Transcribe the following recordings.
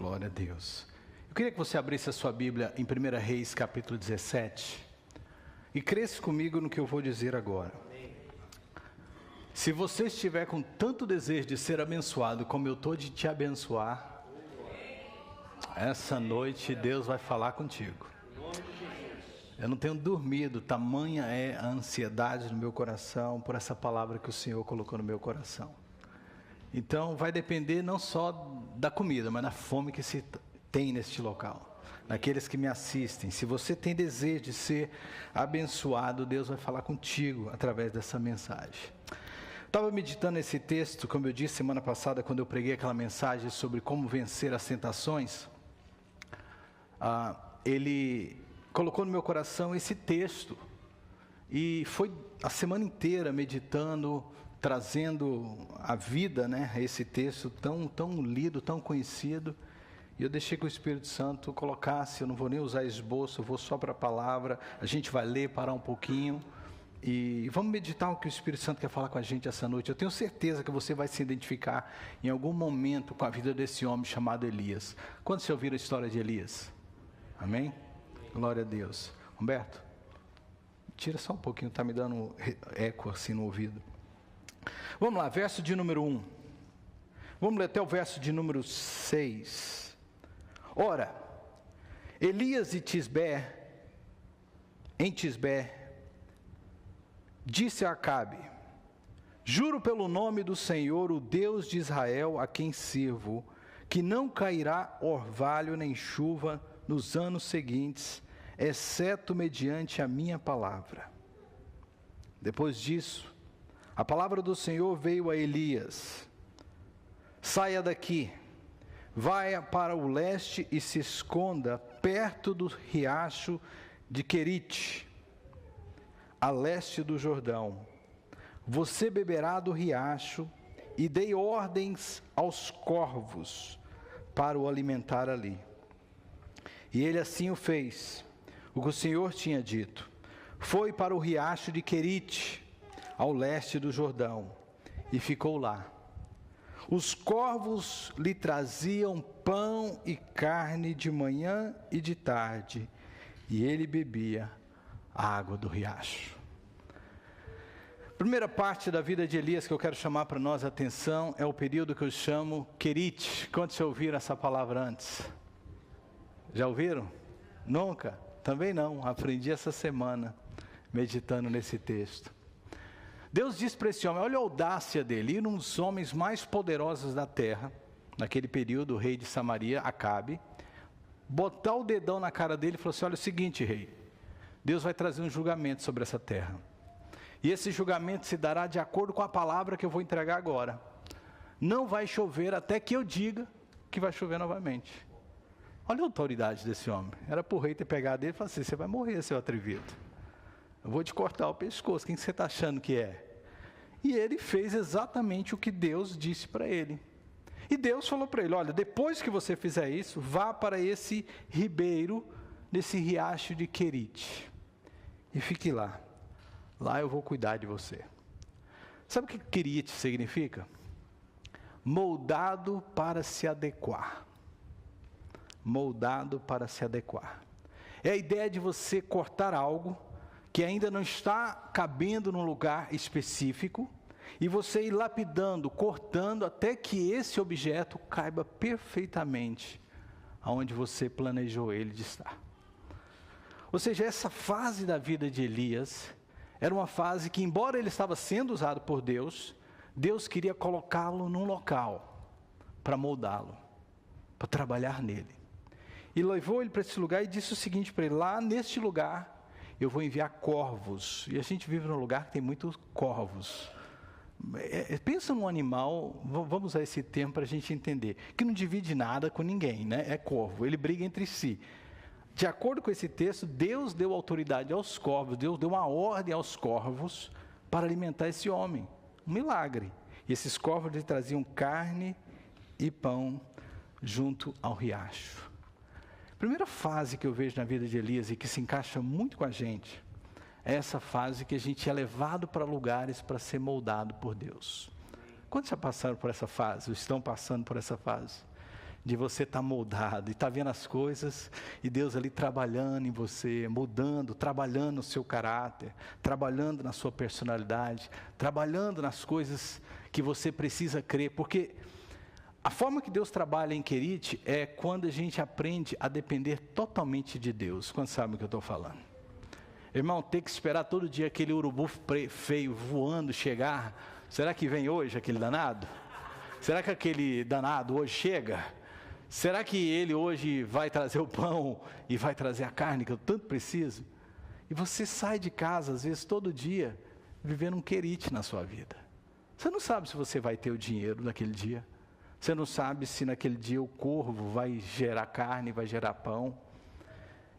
Glória a Deus. Eu queria que você abrisse a sua Bíblia em 1 Reis, capítulo 17, e cresça comigo no que eu vou dizer agora. Se você estiver com tanto desejo de ser abençoado como eu estou de te abençoar, essa noite Deus vai falar contigo. Eu não tenho dormido, tamanha é a ansiedade no meu coração por essa palavra que o Senhor colocou no meu coração. Então vai depender não só da comida, mas da fome que se tem neste local, naqueles que me assistem. Se você tem desejo de ser abençoado, Deus vai falar contigo através dessa mensagem. Estava meditando esse texto, como eu disse semana passada, quando eu preguei aquela mensagem sobre como vencer as tentações. Ele colocou no meu coração esse texto, e foi a semana inteira meditando, trazendo à vida, né, esse texto tão lido, tão conhecido. E eu deixei que o Espírito Santo colocasse. Eu não vou nem usar esboço, eu vou só para a palavra. A gente vai ler, parar um pouquinho e vamos meditar o que o Espírito Santo quer falar com a gente essa noite. Eu tenho certeza que você vai se identificar em algum momento com a vida desse homem chamado Elias. Quando você ouvir a história de Elias? Amém? Glória a Deus. Humberto, tira só um pouquinho, está me dando eco assim no ouvido. Vamos lá, verso de número 1. Vamos ler até o verso de número 6. Ora, Elias em Tisbé, disse a Acabe: juro pelo nome do Senhor, o Deus de Israel, a quem sirvo, que não cairá orvalho nem chuva nos anos seguintes, exceto mediante a minha palavra. Depois disso, a palavra do Senhor veio a Elias: saia daqui, vai para o leste e se esconda perto do riacho de Querite, a leste do Jordão. Você beberá do riacho, e dei ordens aos corvos para o alimentar ali. E ele assim o fez, o que o Senhor tinha dito. Foi para o riacho de Querite, ao leste do Jordão, e ficou lá. Os corvos lhe traziam pão e carne de manhã e de tarde, e ele bebia a água do riacho. Primeira parte da vida de Elias que eu quero chamar para nós a atenção é o período que eu chamo Querite. Quantos já ouviram essa palavra antes? Já ouviram? Nunca? Também não, aprendi essa semana, meditando nesse texto. Deus diz para esse homem, olha a audácia dele, ir um dos homens mais poderosos da terra, naquele período, o rei de Samaria, Acabe, botar o dedão na cara dele e falou assim: olha, é o seguinte, rei, Deus vai trazer um julgamento sobre essa terra, e esse julgamento se dará de acordo com a palavra que eu vou entregar agora. Não vai chover até que eu diga que vai chover novamente. Olha a autoridade desse homem. Era para o rei ter pegado ele e falado assim: você vai morrer, seu atrevido, eu vou te cortar o pescoço, quem você está achando que é? E ele fez exatamente o que Deus disse para ele. E Deus falou para ele: olha, depois que você fizer isso, vá para esse ribeiro, nesse riacho de Querite, e fique lá. Lá eu vou cuidar de você. Sabe o que Querite significa? Moldado para se adequar. Moldado para se adequar. É a ideia de você cortar algo que ainda não está cabendo num lugar específico, e você ir lapidando, cortando, até que esse objeto caiba perfeitamente aonde você planejou ele de estar. Ou seja, essa fase da vida de Elias era uma fase que, embora ele estava sendo usado por Deus, Deus queria colocá-lo num local para moldá-lo, para trabalhar nele. E levou ele para esse lugar e disse o seguinte para ele: lá neste lugar eu vou enviar corvos. E a gente vive num lugar que tem muitos corvos. Pensa num animal, vamos usar esse termo para a gente entender, que não divide nada com ninguém, né? É corvo, ele briga entre si. De acordo com esse texto, Deus deu autoridade aos corvos, Deus deu uma ordem aos corvos para alimentar esse homem. Um milagre. E esses corvos lhe traziam carne e pão junto ao riacho. Primeira fase que eu vejo na vida de Elias e que se encaixa muito com a gente, é essa fase que a gente é levado para lugares para ser moldado por Deus. Quantos já passaram por essa fase, ou estão passando por essa fase? de você estar moldado e estar vendo as coisas e Deus ali trabalhando em você, mudando, trabalhando no seu caráter, trabalhando na sua personalidade, trabalhando nas coisas que você precisa crer, porque a forma que Deus trabalha em Querite é quando a gente aprende a depender totalmente de Deus. Quantos sabem o que eu estou falando? Irmão, ter que esperar todo dia aquele urubu feio voando chegar, será que vem hoje aquele danado? Será que aquele danado hoje chega? Será que ele hoje vai trazer o pão e vai trazer a carne que eu tanto preciso? E você sai de casa, às vezes, todo dia, vivendo um Querite na sua vida. Você não sabe se você vai ter o dinheiro naquele dia. Você não sabe se naquele dia o corvo vai gerar carne, vai gerar pão.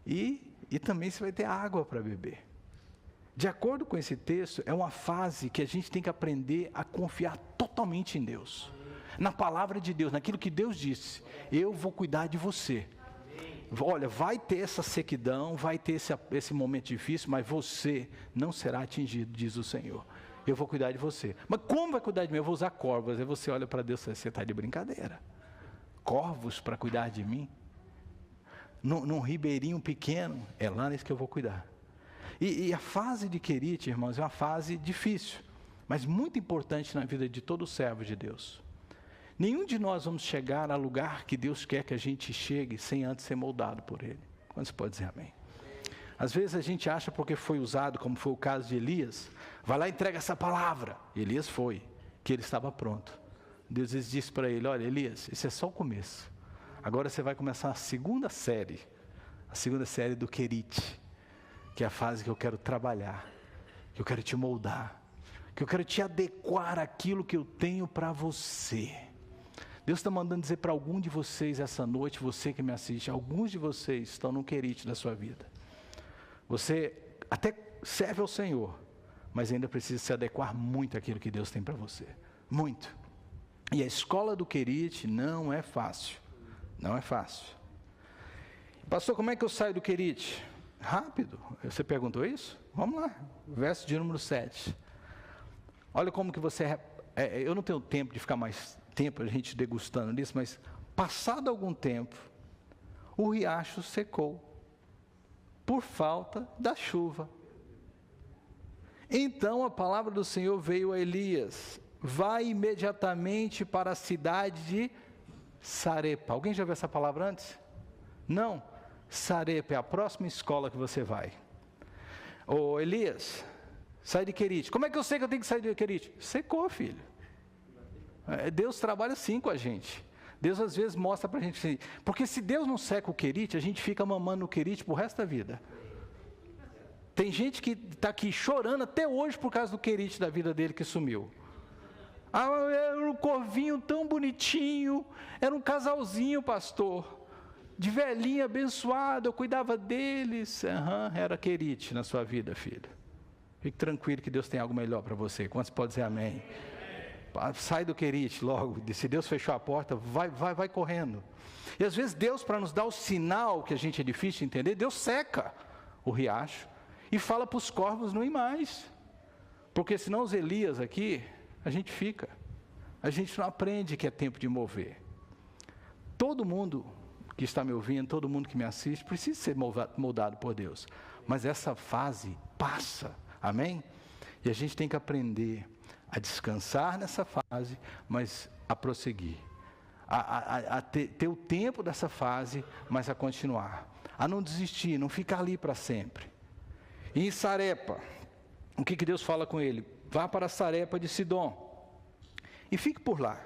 E também se vai ter água para beber. De acordo com esse texto, é uma fase que a gente tem que aprender a confiar totalmente em Deus. Na palavra de Deus, naquilo que Deus disse. Eu vou cuidar de você. Olha, vai ter essa sequidão, vai ter esse momento difícil, mas você não será atingido, diz o Senhor. Eu vou cuidar de você. Mas como vai cuidar de mim? Eu vou usar corvos. Aí você olha para Deus e você está de brincadeira. Corvos para cuidar de mim? Num ribeirinho pequeno, é lá nesse que eu vou cuidar. E a fase de Querite, irmãos, é uma fase difícil, mas muito importante na vida de todo servo de Deus. Nenhum de nós vamos chegar a lugar que Deus quer que a gente chegue sem antes ser moldado por Ele. Quando você pode dizer amém? Às vezes a gente acha porque foi usado, como foi o caso de Elias, vai lá e entrega essa palavra. E Elias foi, que ele estava pronto. Deus disse para ele, olha Elias, esse é só o começo. Agora você vai começar a segunda série do Querite, que é a fase que eu quero trabalhar, que eu quero te moldar, que eu quero te adequar àquilo que eu tenho para você. Deus está mandando dizer para algum de vocês essa noite, você que me assiste, alguns de vocês estão no Querite da sua vida. Você até serve ao Senhor, mas ainda precisa se adequar muito àquilo que Deus tem para você. Muito. E a escola do Querite não é fácil. Não é fácil. Pastor, como é que eu saio do Querite? Rápido. Você perguntou isso? Vamos lá. Verso de número 7. Olha como que você... eu não tenho tempo de ficar mais tempo a gente degustando nisso, mas passado algum tempo, o riacho secou por falta da chuva. Então a palavra do Senhor veio a Elias: vai imediatamente para a cidade de Sarepa. Alguém já viu essa palavra antes? Não. Sarepa é a próxima escola que você vai. Ô Elias, sai de Querite. Como é que eu sei que eu tenho que sair de Querite? Secou, filho. Deus trabalha assim com a gente. Deus às vezes mostra para a gente assim, porque se Deus não seca o Querite, a gente fica mamando no Querite pro resto da vida. Tem gente que está aqui chorando até hoje por causa do Querite da vida dele que sumiu. Era um corvinho tão bonitinho, era um casalzinho, pastor, de velhinho abençoado, eu cuidava deles. Era Querite na sua vida, filho. Fique tranquilo que Deus tem algo melhor para você. Quantos podem dizer amém? Sai do Querite logo, se Deus fechou a porta, vai correndo. E às vezes Deus, para nos dar o sinal que a gente é difícil de entender, Deus seca o riacho e fala para os corvos não ir mais. Porque senão os Elias aqui, a gente não aprende que é tempo de mover. Todo mundo que está me ouvindo, todo mundo que me assiste, precisa ser moldado por Deus. Mas essa fase passa, amém? E a gente tem que aprender a descansar nessa fase, mas a prosseguir. A ter o tempo dessa fase, mas a continuar. A não desistir, não ficar ali para sempre. E em Sarepa, o que Deus fala com ele? Vá para Sarepa de Sidom e fique por lá.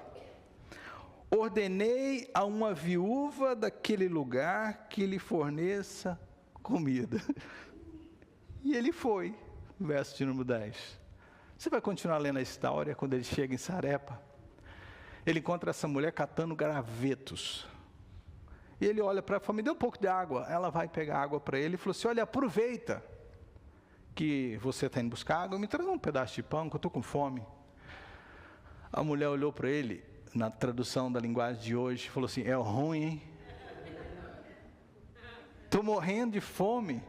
Ordenei a uma viúva daquele lugar que lhe forneça comida. E ele foi, verso de número 10. Você vai continuar lendo a história. Quando ele chega em Sarepa, ele encontra essa mulher catando gravetos. E ele olha para ela, me dê um pouco de água. Ela vai pegar água para ele e falou assim, olha, aproveita que você está indo buscar água, me traz um pedaço de pão, que eu estou com fome. A mulher olhou para ele, na tradução da linguagem de hoje, falou assim, é ruim, hein? Estou morrendo de fome,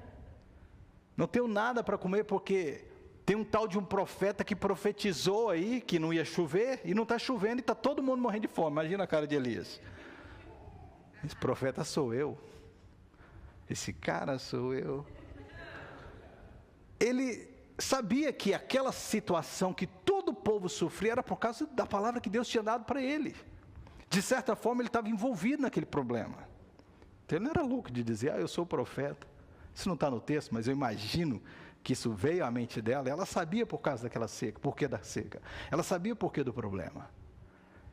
não tenho nada para comer, porque tem um tal de um profeta que profetizou aí, que não ia chover, e não está chovendo, e está todo mundo morrendo de fome. Imagina a cara de Elias. Esse profeta sou eu. Esse cara sou eu. Ele sabia que aquela situação que todo o povo sofria era por causa da palavra que Deus tinha dado para ele. De certa forma, ele estava envolvido naquele problema. Então, ele não era louco de dizer, eu sou o profeta. Isso não está no texto, mas eu imagino que isso veio à mente dela. Ela sabia por causa daquela seca, porquê da seca. Ela sabia o porquê do problema.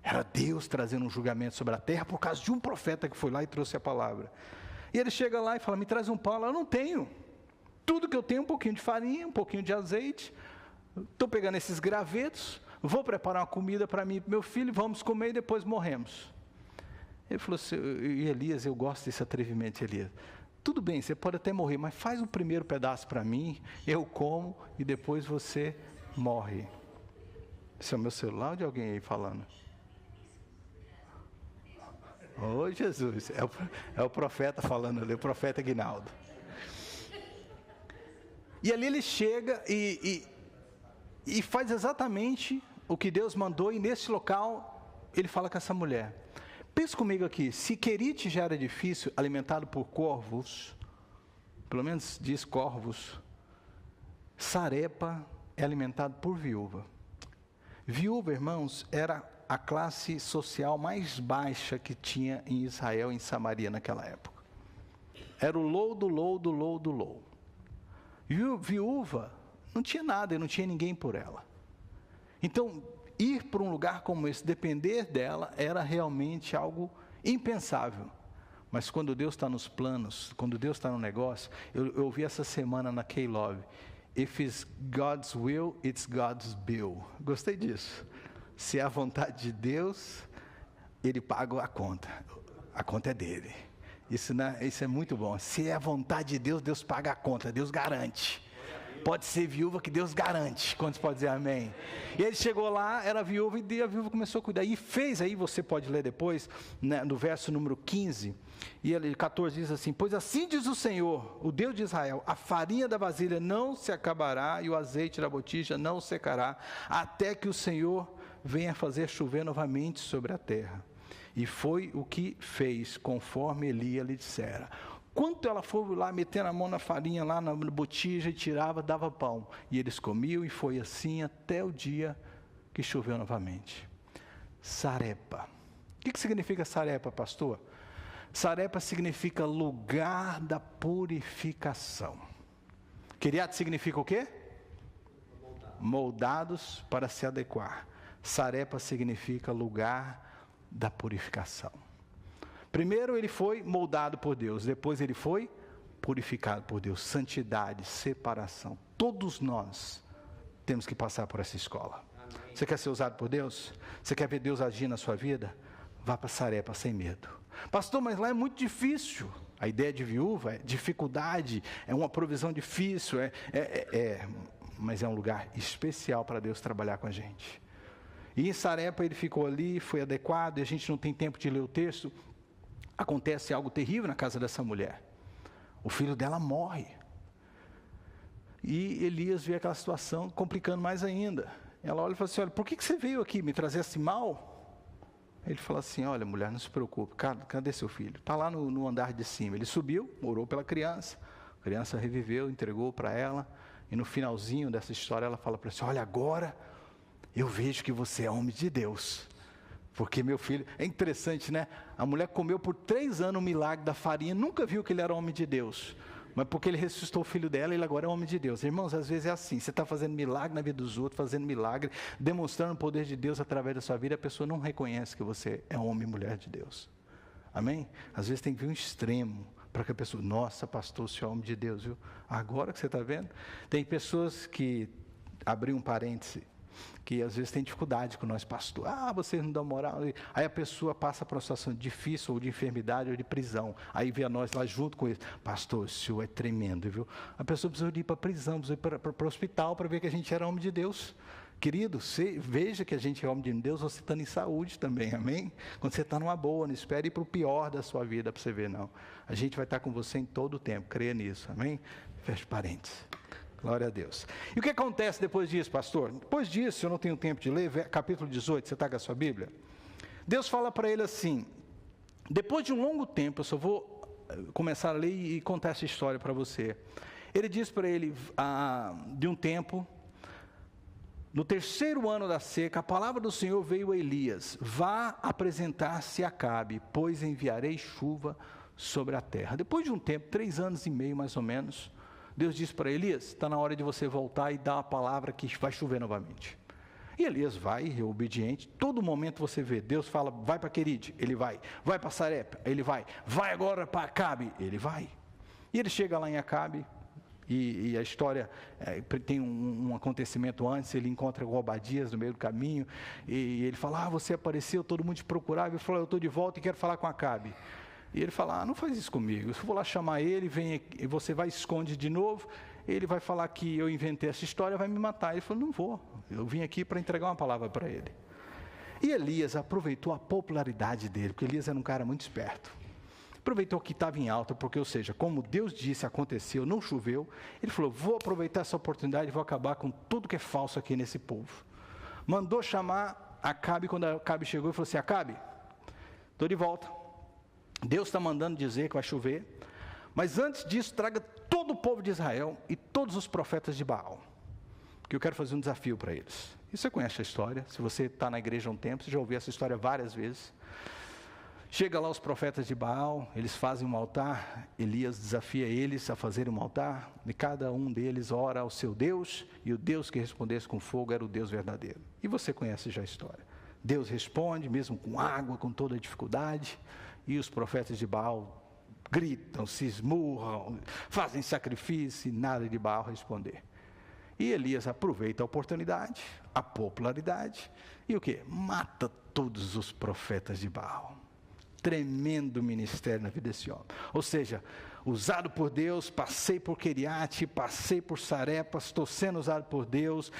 Era Deus trazendo um julgamento sobre a terra por causa de um profeta que foi lá e trouxe a palavra. E ele chega lá e fala, me traz um pão. Eu não tenho. Tudo que eu tenho é um pouquinho de farinha, um pouquinho de azeite. Estou pegando esses gravetos, vou preparar uma comida para mim e para meu filho, vamos comer e depois morremos. Ele falou assim, e Elias, eu gosto desse atrevimento de Elias. Tudo bem, você pode até morrer, mas faz o primeiro pedaço para mim, eu como e depois você morre. Esse é o meu celular ou de alguém aí falando? Oh, Jesus, é o profeta falando ali, o profeta Guinaldo. E ali ele chega e faz exatamente o que Deus mandou, e nesse local ele fala com essa mulher. Pensa comigo aqui, se Querite já era difícil, alimentado por corvos, pelo menos diz corvos, Sarepa é alimentado por viúva. Viúva, irmãos, era a classe social mais baixa que tinha em Israel, em Samaria naquela época. Era o low do low do low do low. Viúva não tinha nada e não tinha ninguém por ela. Então, ir para um lugar como esse, depender dela, era realmente algo impensável. Mas quando Deus está nos planos, quando Deus está no negócio, eu ouvi essa semana na K-Love, if it's God's will, it's God's bill. Gostei disso. Se é a vontade de Deus, Ele paga a conta é dele. Isso é muito bom. Se é a vontade de Deus, Deus paga a conta, Deus garante. Pode ser viúva que Deus garante. Quantos podem dizer amém? E ele chegou lá, era viúva, e a viúva começou a cuidar. E fez, aí você pode ler depois, né, no verso número 15, e ele 14 diz assim, pois assim diz o Senhor, o Deus de Israel, a farinha da vasilha não se acabará, e o azeite da botija não secará, até que o Senhor venha fazer chover novamente sobre a terra. E foi o que fez, conforme Elias lhe dissera. Quanto ela foi lá, metendo a mão na farinha, lá na botija, e tirava, dava pão. E eles comiam, e foi assim até o dia que choveu novamente. Sarepa. O que significa Sarepa, pastor? Sarepa significa lugar da purificação. Quiriat significa o quê? Moldados para se adequar. Sarepa significa lugar da purificação. Primeiro ele foi moldado por Deus, depois ele foi purificado por Deus. Santidade, separação. Todos nós temos que passar por essa escola. Amém. Você quer ser usado por Deus? Você quer ver Deus agir na sua vida? Vá para Sarepa sem medo. Pastor, mas lá é muito difícil. A ideia de viúva é dificuldade, é uma provisão difícil, mas é um lugar especial para Deus trabalhar com a gente. E em Sarepa ele ficou ali, foi adequado, e a gente não tem tempo de ler o texto. Acontece algo terrível na casa dessa mulher. O filho dela morre. E Elias vê aquela situação complicando mais ainda. Ela olha e fala assim, olha, por que você veio aqui me trazer esse mal? Ele fala assim, olha mulher, não se preocupe, cadê seu filho? Está lá no andar de cima. Ele subiu, orou pela criança, a criança reviveu, entregou para ela, e no finalzinho dessa história ela fala para ele assim, olha, agora eu vejo que você é homem de Deus. Porque meu filho, é interessante, né? A mulher comeu por 3 anos o milagre da farinha, nunca viu que ele era homem de Deus. Mas porque ele ressuscitou o filho dela, ele agora é homem de Deus. Irmãos, às vezes é assim, você está fazendo milagre na vida dos outros, fazendo milagre, demonstrando o poder de Deus através da sua vida, a pessoa não reconhece que você é homem e mulher de Deus. Amém? Às vezes tem que vir um extremo, para que a pessoa, nossa pastor, o senhor é homem de Deus, viu? Agora que você está vendo, tem pessoas que, abri um parêntese, que às vezes tem dificuldade com nós, pastor. Vocês não dão moral. Aí a pessoa passa por uma situação difícil, ou de enfermidade, ou de prisão. Aí vê a nós lá junto com eles. Pastor, o senhor é tremendo, viu? A pessoa precisa ir para a prisão, precisa ir para o hospital para ver que a gente era homem de Deus. Querido, veja que a gente é homem de Deus, você estando em saúde também, amém? Quando você está numa boa, não espere ir para o pior da sua vida para você ver, não. A gente vai estar com você em todo o tempo, creia nisso, amém? Feche parênteses. Glória a Deus. E o que acontece depois disso, pastor? Depois disso, eu não tenho tempo de ler, capítulo 18, você está com a sua Bíblia? Deus fala para ele assim, Depois de um longo tempo, eu só vou começar a ler e contar essa história para você. Ele diz para ele, de um tempo, no 3º ano da seca, a palavra do Senhor veio a Elias: vá apresentar-se a Acabe, pois enviarei chuva sobre a terra. Depois de um tempo, 3 anos e meio mais ou menos, Deus disse para Elias: está na hora de você voltar e dar a palavra que vai chover novamente. E Elias vai, é obediente. Todo momento você vê, Deus fala: vai para Querite, ele vai para Sarepa, ele vai agora para Acabe, ele vai. E ele chega lá em Acabe, e a história tem um acontecimento antes. Ele encontra com Obadias no meio do caminho, e ele fala: você apareceu, todo mundo te procurava. Ele falou: eu estou de volta e quero falar com Acabe. E ele fala: não faz isso comigo, eu vou lá chamar ele, vem aqui, você vai e esconde de novo. Ele vai falar que eu inventei essa história, vai me matar. Ele falou: não vou, eu vim aqui para entregar uma palavra para ele. E Elias aproveitou a popularidade dele, porque Elias era um cara muito esperto. Aproveitou que estava em alta, porque, ou seja, como Deus disse, aconteceu, não choveu. Ele falou: vou aproveitar essa oportunidade e vou acabar com tudo que é falso aqui nesse povo. Mandou chamar Acabe. Quando Acabe chegou, ele falou assim: Acabe, estou de volta. Deus está mandando dizer que vai chover, mas antes disso, traga todo o povo de Israel e todos os profetas de Baal, que eu quero fazer um desafio para eles. E você conhece a história, se você está na igreja há um tempo, você já ouviu essa história várias vezes. Chega lá os profetas de Baal, eles fazem um altar, Elias desafia eles a fazerem um altar, e cada um deles ora ao seu Deus, e o Deus que respondesse com fogo era o Deus verdadeiro. E você conhece já a história. Deus responde, mesmo com água, com toda a dificuldade, e os profetas de Baal gritam, se esmurram, fazem sacrifício, e nada de Baal responder. E Elias aproveita a oportunidade, a popularidade, e o quê? Mata todos os profetas de Baal. Tremendo ministério na vida desse homem. Ou seja, usado por Deus, passei por Queriate, passei por Sarepas, estou sendo usado por Deus,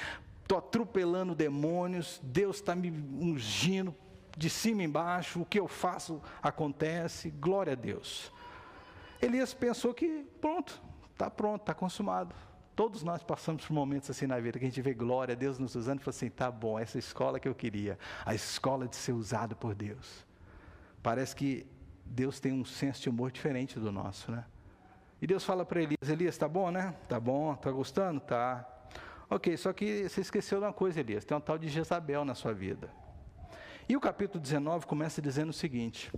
estou atropelando demônios, Deus está me ungindo de cima e embaixo, o que eu faço acontece, glória a Deus. Elias pensou que pronto, está consumado. Todos nós passamos por momentos assim na vida, que a gente vê glória a Deus nos usando e fala assim: tá bom, essa escola que eu queria, a escola de ser usado por Deus. Parece que Deus tem um senso de humor diferente do nosso, né? E Deus fala para Elias: Elias, tá bom, né? Tá bom, tá gostando? Tá. Ok, só que você esqueceu de uma coisa, Elias, tem um tal de Jezabel na sua vida. E o capítulo 19 começa dizendo o seguinte: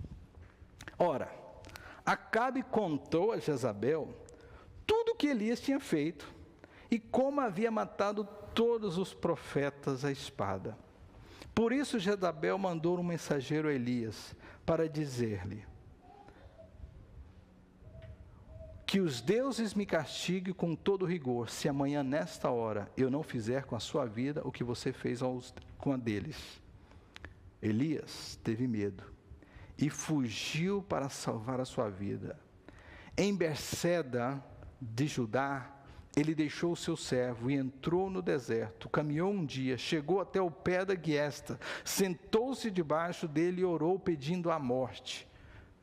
ora, Acabe contou a Jezabel tudo o que Elias tinha feito e como havia matado todos os profetas à espada. Por isso Jezabel mandou um mensageiro a Elias para dizer-lhe: que os deuses me castiguem com todo rigor, se amanhã nesta hora eu não fizer com a sua vida o que você fez com a deles. Elias teve medo e fugiu para salvar a sua vida. Em Berseba de Judá, ele deixou o seu servo e entrou no deserto. Caminhou um dia, chegou até o pé da giesta, sentou-se debaixo dele e orou pedindo a morte.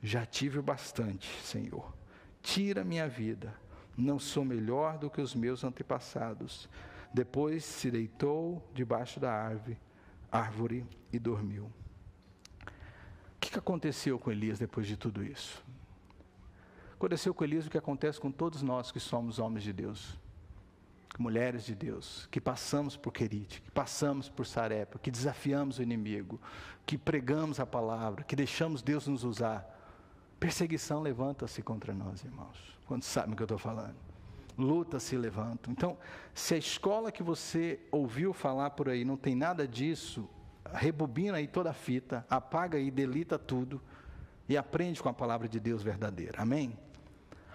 Já tive o bastante, Senhor. Tira minha vida. Não sou melhor do que os meus antepassados. Depois se deitou debaixo da árvore e dormiu. O que aconteceu com Elias depois de tudo isso? Aconteceu com Elias o que acontece com todos nós que somos homens de Deus, mulheres de Deus, que passamos por Querite, que passamos por Sarepa, que desafiamos o inimigo, que pregamos a palavra, que deixamos Deus nos usar. Perseguição levanta-se contra nós, irmãos. Quantos sabem o que eu estou falando? Lutas se levantam. Então, se a escola que você ouviu falar por aí não tem nada disso, rebobina aí toda a fita, apaga aí, delita tudo e aprende com a palavra de Deus verdadeira. Amém?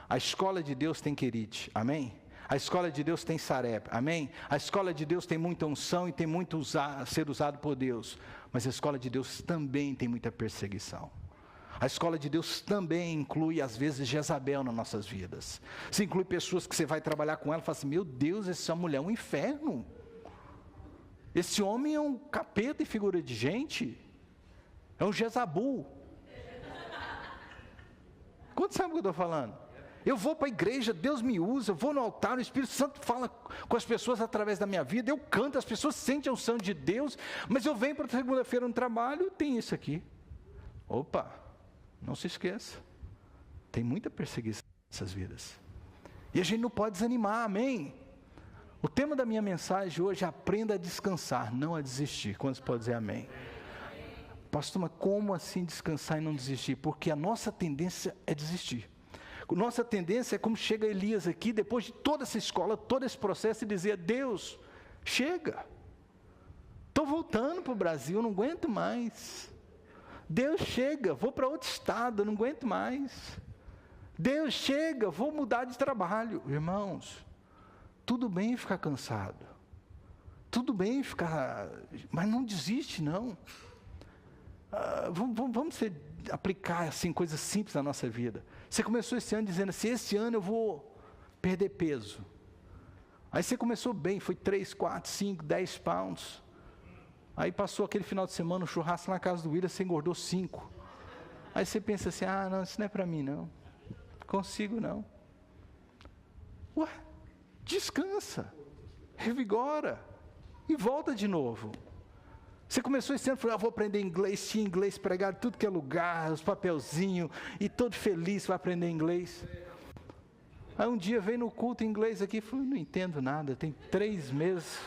A escola de Deus tem Querite. Amém? A escola de Deus tem Sarepa. Amém? A escola de Deus tem muita unção e tem muito ser usado por Deus. Mas a escola de Deus também tem muita perseguição. A escola de Deus também inclui, às vezes, Jezabel nas nossas vidas. Se inclui pessoas que você vai trabalhar com ela e fala assim: meu Deus, essa mulher é um inferno. Esse homem é um capeta e figura de gente. É um Jezabu. Quantos sabem o que eu estou falando? Eu vou para a igreja, Deus me usa, eu vou no altar, o Espírito Santo fala com as pessoas através da minha vida, eu canto, as pessoas sentem a unção de Deus, mas eu venho para segunda-feira no trabalho, tem isso aqui. Opa, Não se esqueça. Tem muita perseguição nessas vidas. E a gente não pode desanimar, amém? O tema da minha mensagem hoje é aprenda a descansar, não a desistir. Quantos podem dizer amém? Pastor, mas como assim descansar e não desistir? Porque a nossa tendência é desistir. A nossa tendência é como chega Elias aqui, depois de toda essa escola, todo esse processo, e dizer: Deus, chega. Estou voltando para o Brasil, não aguento mais. Deus, chega, vou para outro estado, não aguento mais. Deus, chega, vou mudar de trabalho. Irmãos, tudo bem ficar cansado. Tudo bem ficar... Mas não desiste, não. Vamos aplicar assim, coisas simples na nossa vida. Você começou esse ano dizendo assim: esse ano eu vou perder peso. Aí você começou bem, foi 3, 4, 5, 10 pounds. Aí passou aquele final de semana, um churrasco na casa do William, você engordou 5. Aí você pensa assim: ah, não, isso não é para mim, não. Consigo, não. Ué, descansa, revigora e volta de novo. Você começou esse ano, falou: vou aprender inglês, tinha inglês pregado em tudo que é lugar, os papelzinhos, e todo feliz vai aprender inglês. Aí um dia veio no culto em inglês aqui e falou: não entendo nada, tem 3 meses.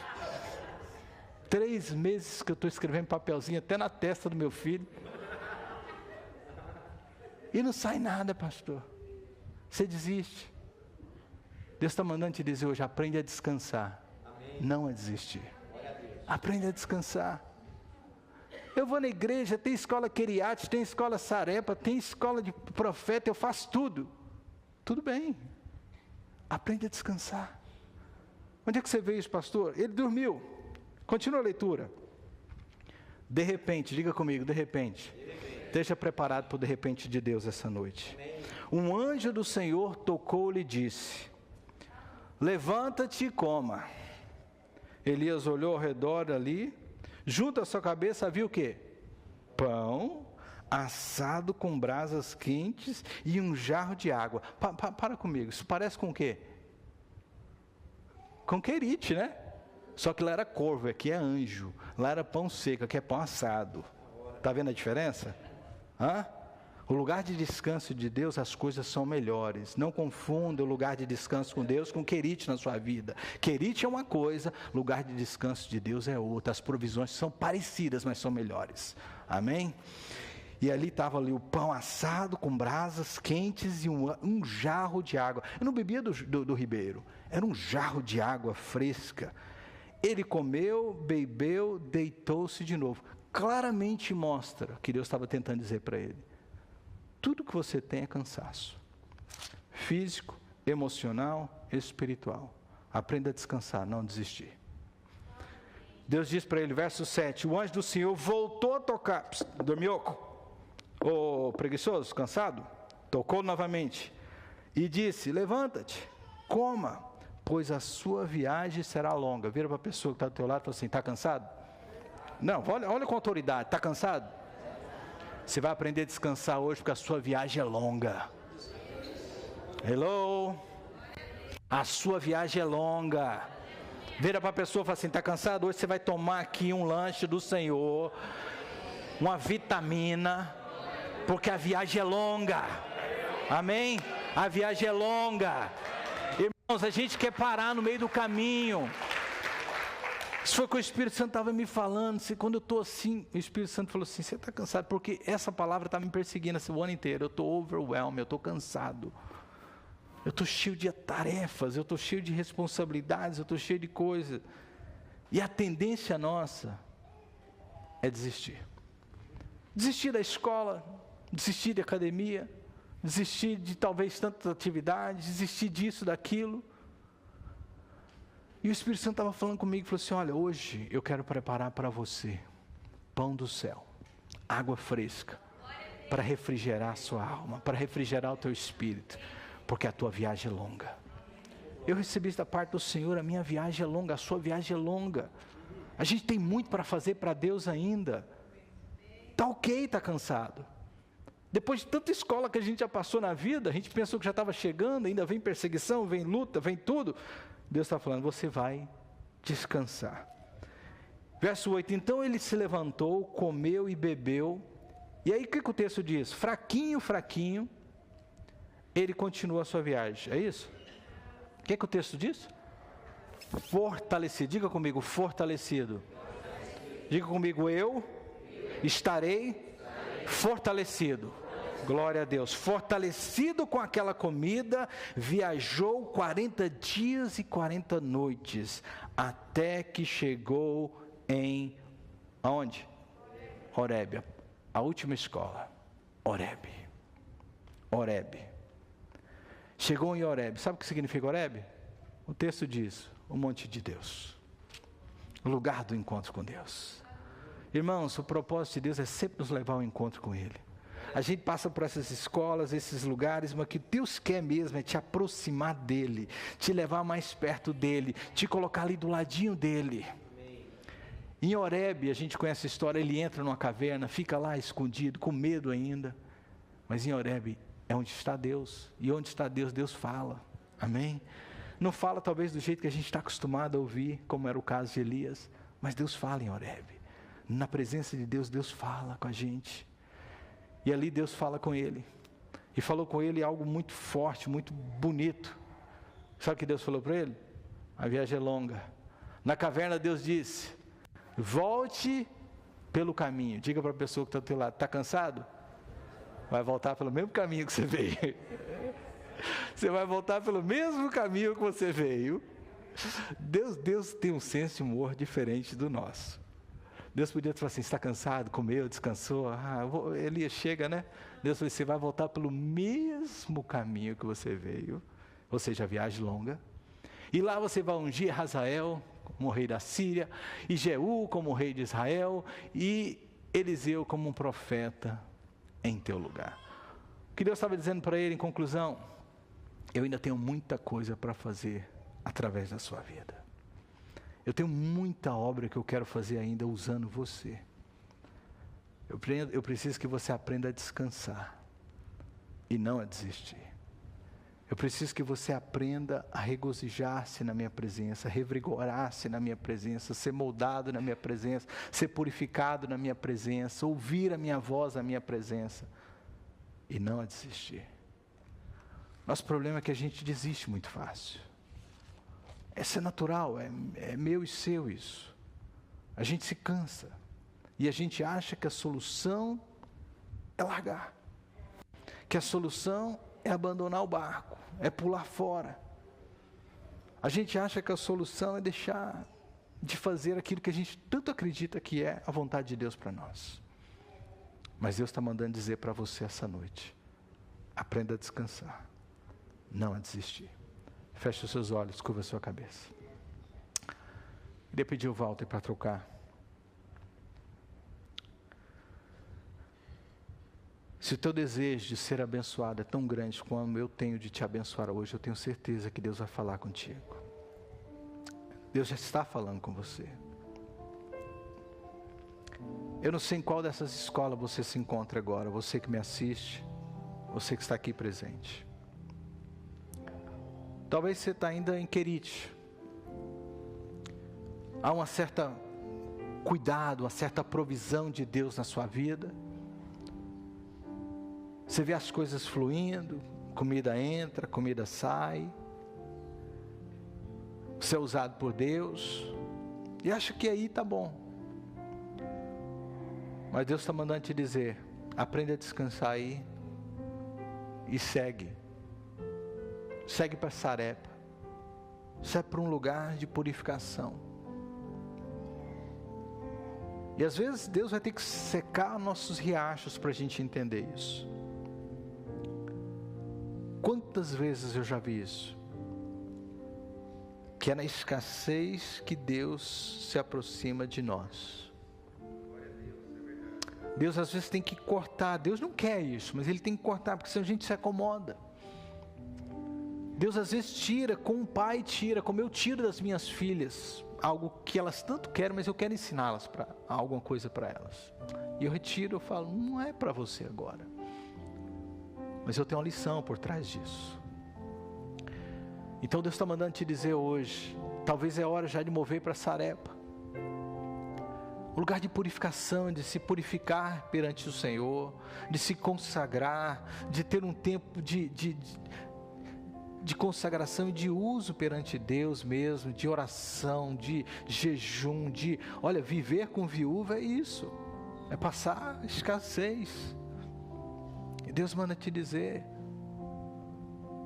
3 meses que eu estou escrevendo papelzinho até na testa do meu filho. E não sai nada, pastor. Você desiste. Deus está mandando te dizer hoje: aprende a descansar. Amém. Não a desistir. Aprende a descansar. Eu vou na igreja, tem escola Queriate, tem escola Sarepa, tem escola de profeta, eu faço tudo. Tudo bem. Aprende a descansar. Onde é que você vê isso, pastor? Ele dormiu. Continua a leitura. De repente, diga comigo, de repente. Esteja preparado para o de repente de Deus essa noite. Amém. Um anjo do Senhor tocou-lhe e disse: levanta-te e coma. Elias olhou ao redor ali, junto à sua cabeça havia o quê? Pão assado com brasas quentes e um jarro de água. Para comigo, isso parece com o quê? Com querite, né? Só que lá era corvo, aqui é anjo. Lá era pão seco, aqui é pão assado. Está vendo a diferença? Hã? O lugar de descanso de Deus, as coisas são melhores. Não confunda o lugar de descanso com Deus com querite na sua vida. Querite é uma coisa, lugar de descanso de Deus é outra. As provisões são parecidas, mas são melhores. Amém? E ali estava ali o pão assado com brasas quentes e um jarro de água. Eu não bebia do ribeiro, era um jarro de água fresca. Ele comeu, bebeu, deitou-se de novo. Claramente mostra que Deus estava tentando dizer para ele: tudo que você tem é cansaço. Físico, emocional, espiritual. Aprenda a descansar, não desistir. Deus diz para ele, verso 7, o anjo do Senhor voltou a tocar. Dormioco, ô preguiçoso, cansado? Tocou novamente e disse: levanta-te, coma, pois a sua viagem será longa. Vira para a pessoa que está do teu lado e fala assim: está cansado? Não, olha com autoridade, está cansado? Você vai aprender a descansar hoje, porque a sua viagem é longa. Hello? A sua viagem é longa. Vira para a pessoa e fala assim: está cansado? Hoje você vai tomar aqui um lanche do Senhor, uma vitamina, porque a viagem é longa. Amém? A viagem é longa. Irmãos, a gente quer parar no meio do caminho. Isso foi o que o Espírito Santo estava me falando. Quando eu estou assim, o Espírito Santo falou assim: você está cansado? Porque essa palavra está me perseguindo esse ano inteiro. Eu estou overwhelmed, eu estou cansado. Eu estou cheio de tarefas, eu estou cheio de responsabilidades, eu estou cheio de coisas. E a tendência nossa é desistir. Desistir da escola, desistir da academia, desistir de talvez tantas atividades, desistir disso, daquilo. E o Espírito Santo estava falando comigo e falou assim: olha, hoje eu quero preparar para você pão do céu, água fresca, para refrigerar a sua alma, para refrigerar o teu espírito, porque a tua viagem é longa. Eu recebi isso da parte do Senhor: a minha viagem é longa, a sua viagem é longa. A gente tem muito para fazer para Deus ainda. Está ok, está cansado. Depois de tanta escola que a gente já passou na vida, a gente pensou que já estava chegando, ainda vem perseguição, vem luta, vem tudo. Deus está falando: você vai descansar. Verso 8, então ele se levantou, comeu e bebeu, E aí o que o texto diz? Fraquinho, ele continua a sua viagem, é isso? O que o texto diz? Fortalecido, diga comigo, fortalecido. Diga comigo, eu estarei fortalecido. Glória a Deus. Fortalecido com aquela comida, viajou 40 dias e 40 noites, até que chegou em, aonde? Horebe, a última escola. Horebe. Chegou em Horebe. Sabe o que significa Horebe? O texto diz, o monte de Deus. O lugar do encontro com Deus. Irmãos, o propósito de Deus é sempre nos levar ao encontro com Ele. A gente passa por essas escolas, esses lugares, mas o que Deus quer mesmo é te aproximar dEle, te levar mais perto dEle, te colocar ali do ladinho dEle. Em Horebe, a gente conhece a história, ele entra numa caverna, fica lá escondido, com medo ainda. Mas em Horebe é onde está Deus, e onde está Deus, Deus fala. Amém? Não fala talvez do jeito que a gente está acostumado a ouvir, como era o caso de Elias, mas Deus fala em Horebe. Na presença de Deus, Deus fala com a gente. E ali Deus fala com ele. E falou com ele algo muito forte, muito bonito. Sabe o que Deus falou para ele? A viagem é longa. Na caverna Deus disse, volte pelo caminho. Diga para a pessoa que está do teu lado, está cansado? Vai voltar pelo mesmo caminho que você veio. Você vai voltar pelo mesmo caminho que você veio. Deus tem um senso de humor diferente do nosso. Deus podia falar assim, está cansado, comeu, descansou, Elias chega, né? Deus falou, você vai voltar pelo mesmo caminho que você veio, ou seja, a viagem longa, e lá você vai ungir Hazael como rei da Síria, e Jeú como rei de Israel, e Eliseu como um profeta em teu lugar. O que Deus estava dizendo para ele em conclusão? Eu ainda tenho muita coisa para fazer através da sua vida. Eu tenho muita obra que eu quero fazer ainda usando você. Eu preciso que você aprenda a descansar e não a desistir. Eu preciso que você aprenda a regozijar-se na minha presença, revigorar-se na minha presença, ser moldado na minha presença, ser purificado na minha presença, ouvir a minha voz na minha presença e não a desistir. Nosso problema é que a gente desiste muito fácil. Isso é natural, é meu e seu isso. A gente se cansa. E a gente acha que a solução é largar. Que a solução é abandonar o barco, é pular fora. A gente acha que a solução é deixar de fazer aquilo que a gente tanto acredita que é a vontade de Deus para nós. Mas Deus está mandando dizer para você essa noite, aprenda a descansar, não a desistir. Feche os seus olhos, curva a sua cabeça. Queria pedir o Walter para trocar. Se o teu desejo de ser abençoado é tão grande como eu tenho de te abençoar hoje, eu tenho certeza que Deus vai falar contigo. Deus já está falando com você. Eu não sei em qual dessas escolas você se encontra agora, você que me assiste, você que está aqui presente. Talvez você está ainda em Querite. Há uma certa cuidado, uma certa provisão de Deus na sua vida. Você vê as coisas fluindo, comida entra, comida sai. Você é usado por Deus e acha que aí está bom. Mas Deus está mandando te dizer, aprenda a descansar aí e segue. Segue para Sarepa. Segue para um lugar de purificação. E às vezes Deus vai ter que secar nossos riachos para a gente entender isso. Quantas vezes eu já vi isso? Que é na escassez que Deus se aproxima de nós. Deus às vezes tem que cortar. Deus não quer isso, mas Ele tem que cortar, porque senão a gente se acomoda. Deus às vezes tira, como um pai tira, como eu tiro das minhas filhas, algo que elas tanto querem, mas eu quero ensiná-las para alguma coisa para elas. E eu retiro, eu falo, não é para você agora. Mas eu tenho uma lição por trás disso. Então Deus está mandando te dizer hoje, talvez é hora já de mover para Sarepa. um lugar de purificação, de se purificar perante o Senhor, de se consagrar, de ter um tempo de consagração e de uso perante Deus mesmo, de oração, de jejum, olha, viver com viúva é isso, é passar escassez. E Deus manda te dizer,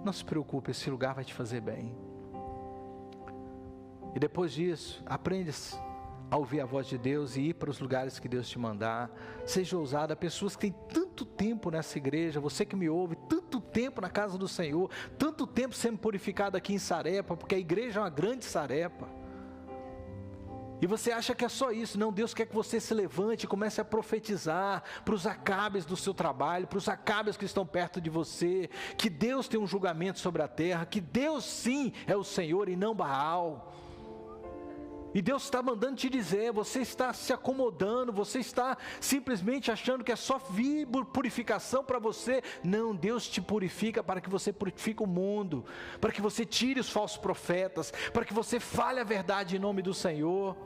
não se preocupe, esse lugar vai te fazer bem. E depois disso, aprende a ouvir a voz de Deus e ir para os lugares que Deus te mandar. Seja ousada. Pessoas que têm tanto tempo nessa igreja, você que me ouve, tanto tempo na casa do Senhor, tanto tempo sendo purificado aqui em Sarepa, porque a igreja é uma grande Sarepa. E você acha que é só isso? Não, Deus quer que você se levante e comece a profetizar para os acabes do seu trabalho, para os acabes que estão perto de você, que Deus tem um julgamento sobre a terra, que Deus sim é o Senhor e não Baal. E Deus está mandando te dizer, você está se acomodando, você está simplesmente achando que é só vir purificação para você. Não, Deus te purifica para que você purifique o mundo, para que você tire os falsos profetas, para que você fale a verdade em nome do Senhor.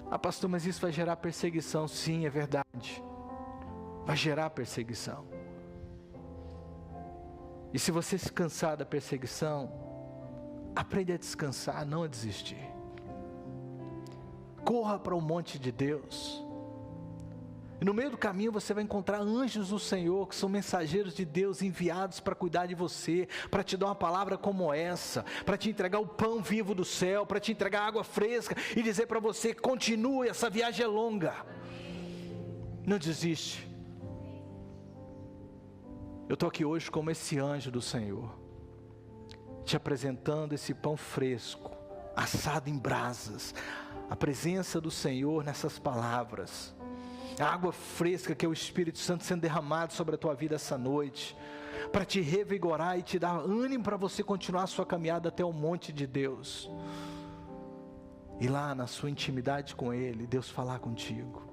Ah, pastor, mas isso vai gerar perseguição. Sim, é verdade, vai gerar perseguição. E se você se cansar da perseguição, aprende a descansar, não a desistir. Corra para o monte de Deus. E no meio do caminho você vai encontrar anjos do Senhor, que são mensageiros de Deus enviados para cuidar de você, para te dar uma palavra como essa, para te entregar o pão vivo do céu, para te entregar água fresca e dizer para você, continue, essa viagem é longa. Não desiste. Eu estou aqui hoje como esse anjo do Senhor, te apresentando esse pão fresco, assado em brasas, a presença do Senhor nessas palavras, a água fresca que é o Espírito Santo sendo derramado sobre a tua vida essa noite, para te revigorar e te dar ânimo para você continuar a sua caminhada até o monte de Deus, e lá na sua intimidade com Ele, Deus falar contigo.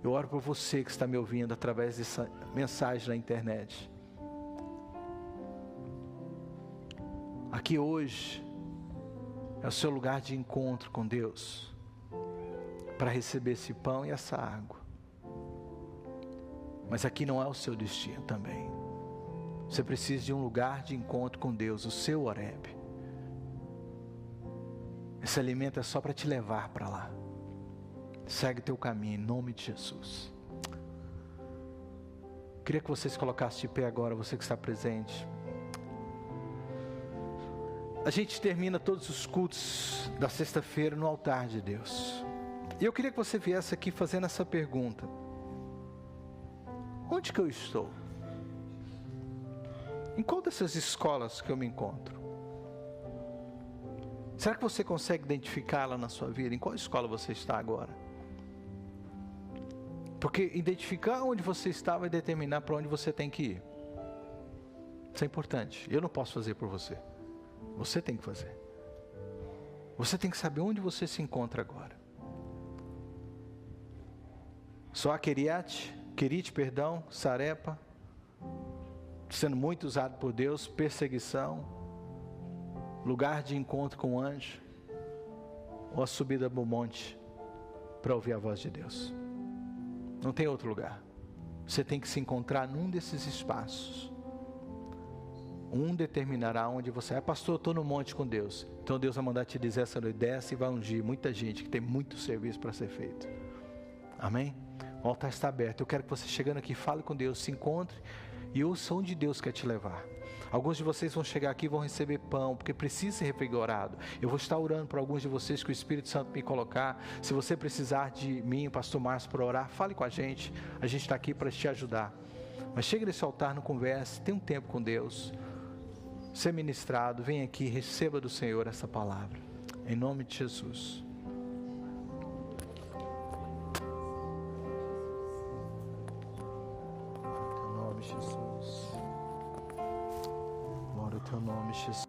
Eu oro por você que está me ouvindo através dessa mensagem na internet. Aqui hoje é o seu lugar de encontro com Deus, para receber esse pão e essa água. Mas aqui não é o seu destino também. Você precisa de um lugar de encontro com Deus, o seu Horebe. Esse alimento é só para te levar para lá. Segue teu caminho em nome de Jesus. Queria que você se colocasse de pé agora, você que está presente. A gente termina todos os cultos da sexta-feira no altar de Deus. E eu queria que você viesse aqui fazendo essa pergunta: onde que eu estou? Em qual dessas escolas que eu me encontro? Será que você consegue identificá-la na sua vida? Em qual escola você está agora? Porque identificar onde você está vai determinar para onde você tem que ir. Isso é importante. Eu não posso fazer por você. Você tem que fazer. Você tem que saber onde você se encontra agora. Só a Querite, Sarepa, sendo muito usado por Deus, perseguição, lugar de encontro com o anjo, ou a subida do monte para ouvir a voz de Deus. Não tem outro lugar. Você tem que se encontrar num desses espaços. Um determinará onde você é. Pastor, eu estou no monte com Deus. Então Deus vai mandar te dizer essa noite, desce e vai ungir muita gente que tem muito serviço para ser feito. Amém? O altar está aberto. Eu quero que você chegando aqui fale com Deus, se encontre e ouça onde Deus quer te levar. Alguns de vocês vão chegar aqui e vão receber pão, porque precisa ser revigorado. Eu vou estar orando para alguns de vocês que o Espírito Santo me colocar. Se você precisar de mim, o pastor Márcio, para orar, fale com a gente está aqui para te ajudar. Mas chegue nesse altar, não converse, tenha um tempo com Deus. Ser ministrado, vem aqui, receba do Senhor essa palavra, em nome de Jesus. Teu nome, Jesus. Glória ao teu nome, Jesus.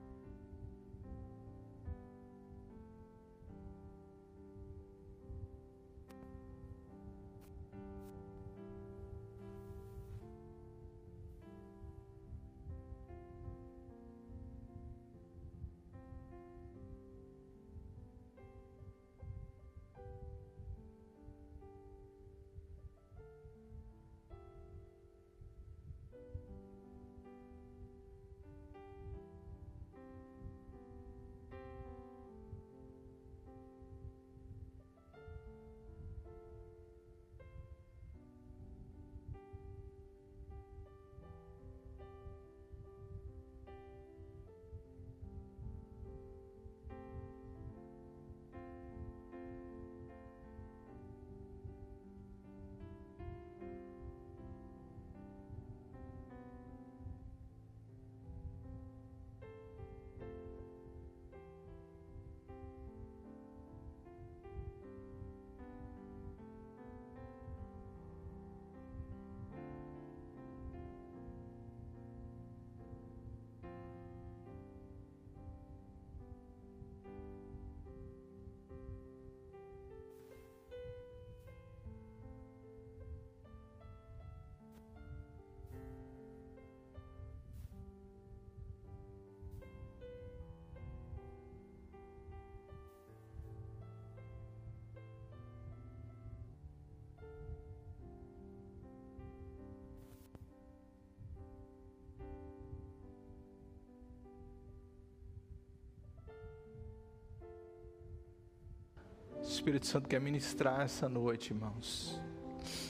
Espírito Santo quer ministrar essa noite, irmãos.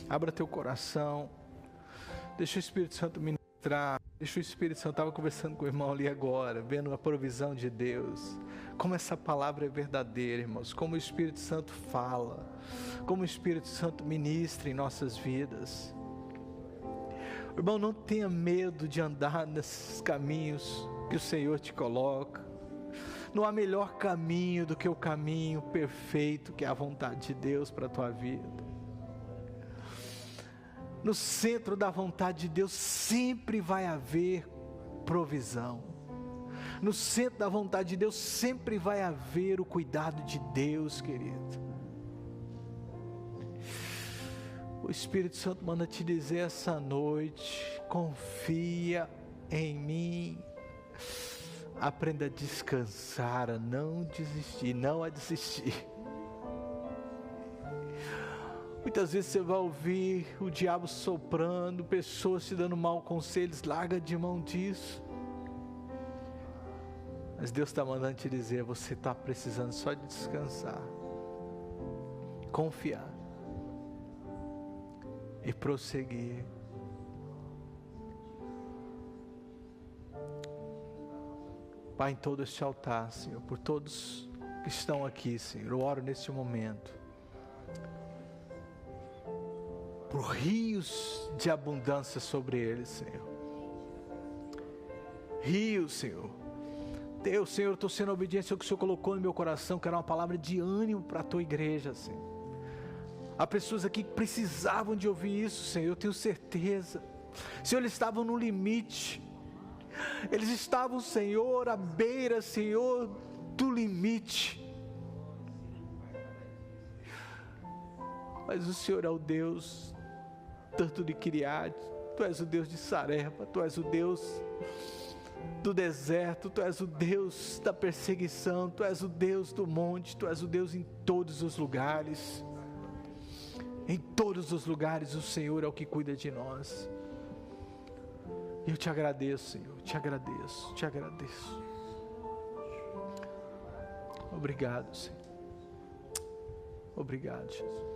Abra teu coração. Deixa o Espírito Santo ministrar. Deixa o Espírito Santo. Estava conversando com o irmão ali agora, vendo a provisão de Deus. Como essa palavra é verdadeira, irmãos. Como o Espírito Santo fala. Como o Espírito Santo ministra em nossas vidas. Irmão, não tenha medo de andar nesses caminhos que o Senhor te coloca. Não há melhor caminho do que o caminho perfeito, que é a vontade de Deus para a tua vida. No centro da vontade de Deus sempre vai haver provisão. No centro da vontade de Deus sempre vai haver o cuidado de Deus, querido. O Espírito Santo manda te dizer essa noite: confia em mim. Aprenda a descansar, a não desistir, não a desistir. Muitas vezes você vai ouvir o diabo soprando, pessoas te dando maus conselhos, larga de mão disso. Mas Deus está mandando te dizer: você está precisando só de descansar, confiar e prosseguir. Pai, em todo este altar, Senhor, por todos que estão aqui, Senhor, eu oro neste momento, por rios de abundância sobre eles, Senhor. Rios, Senhor. Deus, Senhor, eu estou sendo obediente ao que o Senhor colocou no meu coração, que era uma palavra de ânimo para a tua igreja, Senhor. Há pessoas aqui que precisavam de ouvir isso, Senhor, eu tenho certeza. Senhor, eles estavam no limite. Eles estavam, Senhor, à beira, Senhor, do limite. Mas o Senhor é o Deus tanto de Quiriate, Tu és o Deus de Sarepta, Tu és o Deus do deserto, Tu és o Deus da perseguição, Tu és o Deus do monte, Tu és o Deus em todos os lugares. Em todos os lugares o Senhor é o que cuida de nós. Eu te agradeço, Senhor, te agradeço, te agradeço. Obrigado, Senhor. Obrigado, Jesus.